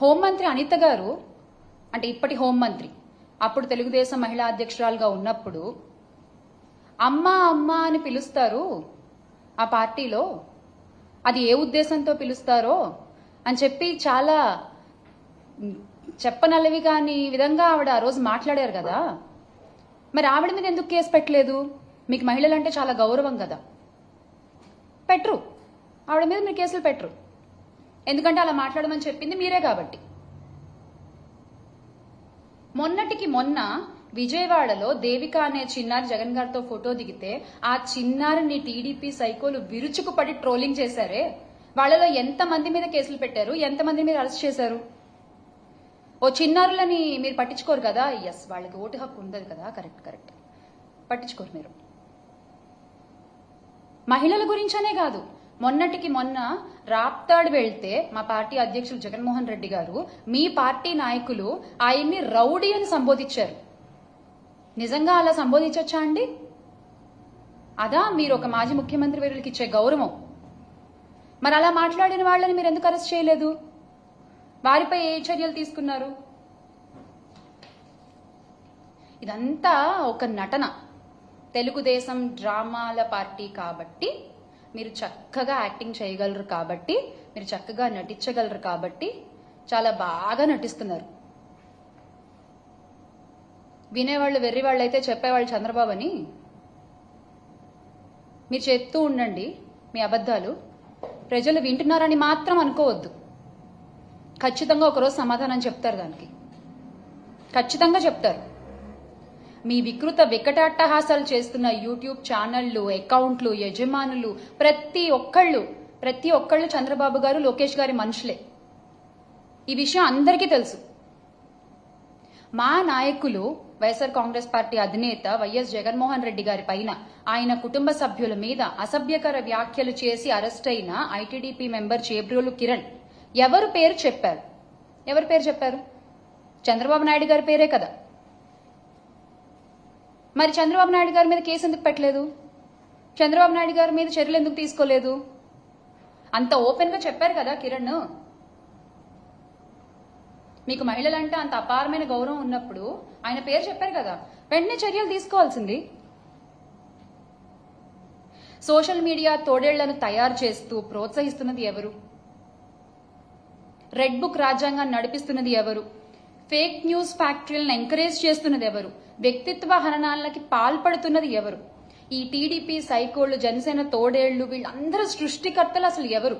హోంమంత్రి అనిత గారు, అంటే ఇప్పటి హోంమంత్రి, అప్పుడు తెలుగుదేశం మహిళా అధ్యక్షురాలుగా ఉన్నప్పుడు అమ్మా అమ్మా అని పిలుస్తారు ఆ పార్టీలో, అది ఏ ఉద్దేశంతో పిలుస్తారో అని చెప్పి చాలా చెప్పనలవి కాని విధంగా ఆవిడ ఆ రోజు మాట్లాడారు కదా. మరి ఆవిడ మీద ఎందుకు కేసు పెట్టలేదు? మీకు మహిళలంటే చాలా గౌరవం కదా, పెట్టరు. ఆవిడ మీద మీరు కేసులు పెట్టరు, ఎందుకంటే అలా మాట్లాడమని చెప్పింది మీరే కాబట్టి. మొన్నటికి మొన్న విజయవాడలో దేవిక అనే చిన్నారి జగన్ గారితో ఫోటో దిగితే ఆ చిన్నారిని టీడీపీ సైకోలు విరుచుకుపడి ట్రోలింగ్ చేశారే, వాళ్ళలో ఎంతమంది మీద కేసులు పెట్టారు, ఎంతమంది మీద అరెస్ట్ చేశారు? ఓ చిన్నారులని మీరు పట్టించుకోరు కదా. ఎస్, వాళ్ళకి ఓటు హక్కు ఉండదు కదా, కరెక్ట్, పట్టించుకోరు మీరు. మహిళల గురించనే కాదు, మొన్నటికి మొన్న రాప్తాడు వెళ్తే మా పార్టీ అధ్యక్షులు జగన్మోహన్ రెడ్డి గారు, మీ పార్టీ నాయకులు ఆయన్ని రౌడీ అని సంబోధించారు. నిజంగా అలా సంబోధించొచ్చా అండి? అదా మీరు ఒక మాజీ ముఖ్యమంత్రి వర్యులకి ఇచ్చే గౌరవం? మరి అలా మాట్లాడిన వాళ్ళని మీరు ఎందుకు అరెస్ట్ చేయలేదు? వారిపై ఏ చర్యలు తీసుకున్నారు? ఇదంతా ఒక నటన. తెలుగుదేశం డ్రామాల పార్టీ కాబట్టి మీరు చక్కగా యాక్టింగ్ చేయగలరు, కాబట్టి మీరు చక్కగా నటించగలరు, కాబట్టి చాలా బాగా నటిస్తున్నారు. వినేవాళ్ళు వెర్రివాళ్ళు అయితే చెప్పేవాళ్ళు చంద్రబాబు అని. మీరు చెప్తూ ఉండండి మీ అబద్ధాలు, ప్రజలు వింటున్నారని మాత్రం అనుకోవద్దు. ఖచ్చితంగా ఒకరోజు సమాధానం చెప్తారు, దానికి ఖచ్చితంగా చెప్తారు. మీ వికృత వికటాట్టహాసాలు చేస్తున్న యూట్యూబ్ ఛానళ్లు, అకౌంట్లు, యజమానులు ప్రతి ఒక్కళ్ళు చంద్రబాబు గారు, లోకేష్ గారి మనుషులే. ఈ విషయం అందరికీ తెలుసు. మా నాయకులు వైఎస్ఆర్ కాంగ్రెస్ పార్టీ అధినేత వైఎస్ జగన్మోహన్ రెడ్డి గారి పైన, ఆయన కుటుంబ సభ్యుల మీద అసభ్యకర వ్యాఖ్యలు చేసి అరెస్ట్ అయిన ఐటీడీపీ మెంబర్ చేబ్రోలు కిరణ్ ఎవరు పేరు చెప్పారు? చంద్రబాబు నాయుడు గారి పేరే కదా. మరి చంద్రబాబు నాయుడు గారి మీద కేసు ఎందుకు పెట్టలేదు? చంద్రబాబు నాయుడు గారి మీద చర్యలు ఎందుకు తీసుకోలేదు? అంత ఓపెన్ గా చెప్పారు కదా కిరణ్. మీకు మహిళలంటే అంత అపారమైన గౌరవం ఉన్నప్పుడు ఆయన పేరు చెప్పారు కదా, వెంటనే చర్యలు తీసుకోవాల్సింది. సోషల్ మీడియా తోడేళ్లను తయారు చేస్తూ ప్రోత్సహిస్తున్నది ఎవరు? రెడ్ బుక్ రాజ్యాంగాన్ని నడిపిస్తున్నది ఎవరు? ఫేక్ న్యూస్ ఫ్యాక్టరీలను ఎంకరేజ్ చేస్తున్నది ఎవరు? వ్యక్తిత్వ హననాలకి పాల్పడుతున్నది ఎవరు? ఈ టీడీపీ సైకోళ్లు, జనసేన తోడేళ్లు, వీళ్ళందరూ సృష్టికర్తలు అసలు ఎవరు?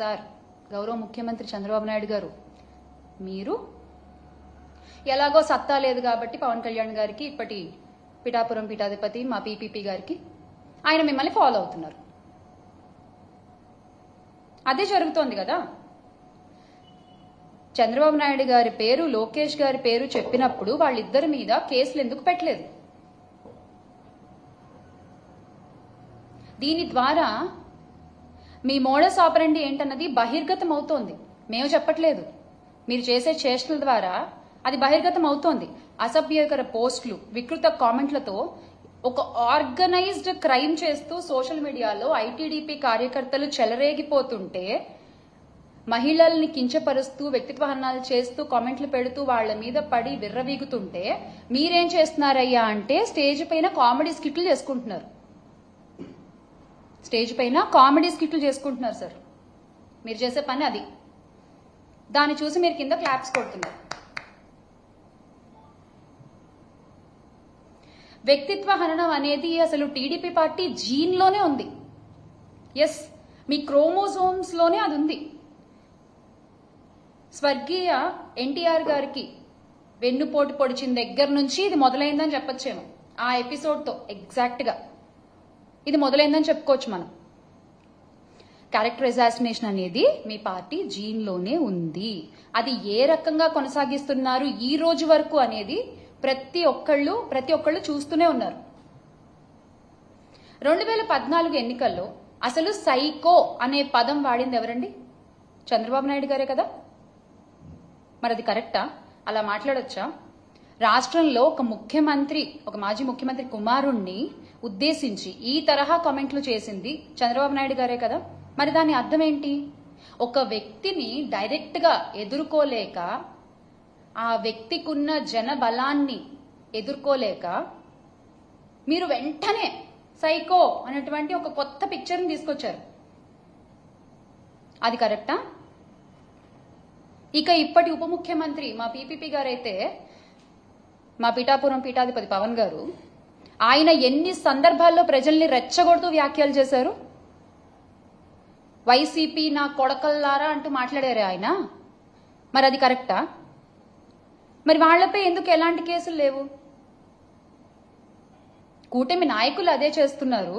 సార్, గౌరవ ముఖ్యమంత్రి చంద్రబాబు నాయుడు గారు, మీరు ఎలాగో సత్తా లేదు కాబట్టి పవన్ కళ్యాణ్ గారికి, ఇప్పటి పిఠాపురం పీఠాధిపతి మా పీపీపీ గారికి, ఆయన మిమ్మల్ని ఫాలో అవుతున్నారు. అదే జరుగుతోంది కదా. చంద్రబాబు నాయుడు గారి పేరు, లోకేష్ గారి పేరు చెప్పినప్పుడు వాళ్ళిద్దరి మీద కేసులు ఎందుకు పెట్టలేదు? దీని ద్వారా మీ మోడస్ ఆపరండి ఏంటన్నది బహిర్గతం అవుతోంది. మేము చెప్పట్లేదు, మీరు చేసే చేష్టల ద్వారా అది బహిర్గతం అవుతోంది. అసభ్యకర పోస్టులు, వికృత కామెంట్లతో ఒక ఆర్గనైజ్డ్ క్రైమ్ చేస్తూ సోషల్ మీడియాలో ఐటీడీపీ కార్యకర్తలు చెలరేగిపోతుంటే, మహిళల్ని కించపరుస్తూ వ్యక్తిత్వ హననాలు చేస్తూ కామెంట్లు పెడుతూ వాళ్ల మీద పడి విర్రవీగుతుంటే మీరేం చేస్తున్నారయ్యా అంటే స్టేజ్ పైన కామెడీ స్కిట్లు చేసుకుంటున్నారు. సార్, మీరు చేసే పని అది. దాన్ని చూసి మీరు కింద క్లాప్స్ కొడుతున్నారు. వ్యక్తిత్వ హననం అనేది అసలు టీడీపీ పార్టీ జీన్ లోనే ఉంది. ఎస్, మీ క్రోమోజోమ్స్ లోనే అది ఉంది. స్వర్గీయ ఎన్టీఆర్ గారికి వెన్నుపోటు పొడిచిన దగ్గర నుంచి ఇది మొదలైందని చెప్పొచ్చేమో. ఆ ఎపిసోడ్ తో ఎగ్జాక్ట్ గా ఇది మొదలైందని చెప్పుకోవచ్చు మనం. క్యారెక్టర్ అసాసినేషన్ అనేది మీ పార్టీ జీన్ లోనే ఉంది. అది ఏ రకంగా కొనసాగిస్తున్నారు ఈ రోజు వరకు అనేది ప్రతి ఒక్కళ్ళు చూస్తూనే ఉన్నారు. 2014 ఎన్నికల్లో అసలు సైకో అనే పదం వాడింది ఎవరండి? చంద్రబాబు నాయుడు గారే కదా. మరి అది కరెక్టా? అలా మాట్లాడొచ్చా? రాష్ట్రంలో ఒక మాజీ ముఖ్యమంత్రి కుమారుణ్ణి ఉద్దేశించి ఈ తరహా కామెంట్లు చేసింది చంద్రబాబు నాయుడు గారే కదా. మరి దాని అర్థం ఏంటి? ఒక వ్యక్తిని డైరెక్ట్ గా ఎదుర్కోలేక, ఆ వ్యక్తికున్న జన బలాన్ని ఎదుర్కోలేక మీరు వెంటనే సైకో అనేటువంటి ఒక కొత్త పిక్చర్ని తీసుకొచ్చారు. అది కరెక్టా? ఇక ఇప్పటి ఉప ముఖ్యమంత్రి మా పీపీపీ గారైతే, మా పిఠాపురం పీఠాధిపతి పవన్ గారు, ఆయన ఎన్ని సందర్భాల్లో ప్రజల్ని రెచ్చగొడుతూ వ్యాఖ్యలు చేశారు. వైసీపీ నా కొడకల్లారా అంటూ మాట్లాడారే ఆయన. మరి అది కరెక్టా? మరి వాళ్లపై ఎందుకు ఎలాంటి కేసులు లేవు? కూటమి నాయకులు అదే చేస్తున్నారు.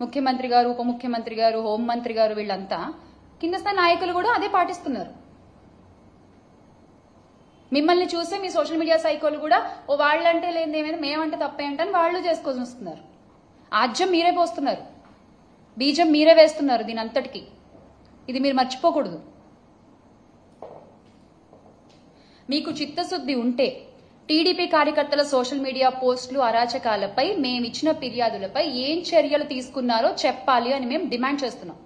ముఖ్యమంత్రి గారు, ఉప ముఖ్యమంత్రి గారు, హోంమంత్రి గారు, వీళ్ళంతా కింద స్థాయి నాయకులు కూడా అదే పాటిస్తున్నారు. మిమ్మల్ని చూసే మీ సోషల్ మీడియా సైకోలు కూడా ఓ వాళ్ళంటే లేని ఏమైనా మేమంటే తప్పేంటని వాళ్ళు చేసుకొని వస్తున్నారు. ఆజ్యం మీరే పోస్తున్నారు, బీజం మీరే వేస్తున్నారు దీని అంతటికి. ఇది మీరు మర్చిపోకూడదు. మీకు చిత్తశుద్ధి ఉంటే టీడీపీ కార్యకర్తల సోషల్ మీడియా పోస్టులు, అరాచకాలపై మేమిచ్చిన ఫిర్యాదులపై ఏం చర్యలు తీసుకున్నారో చెప్పాలి అని మేము డిమాండ్ చేస్తున్నాం.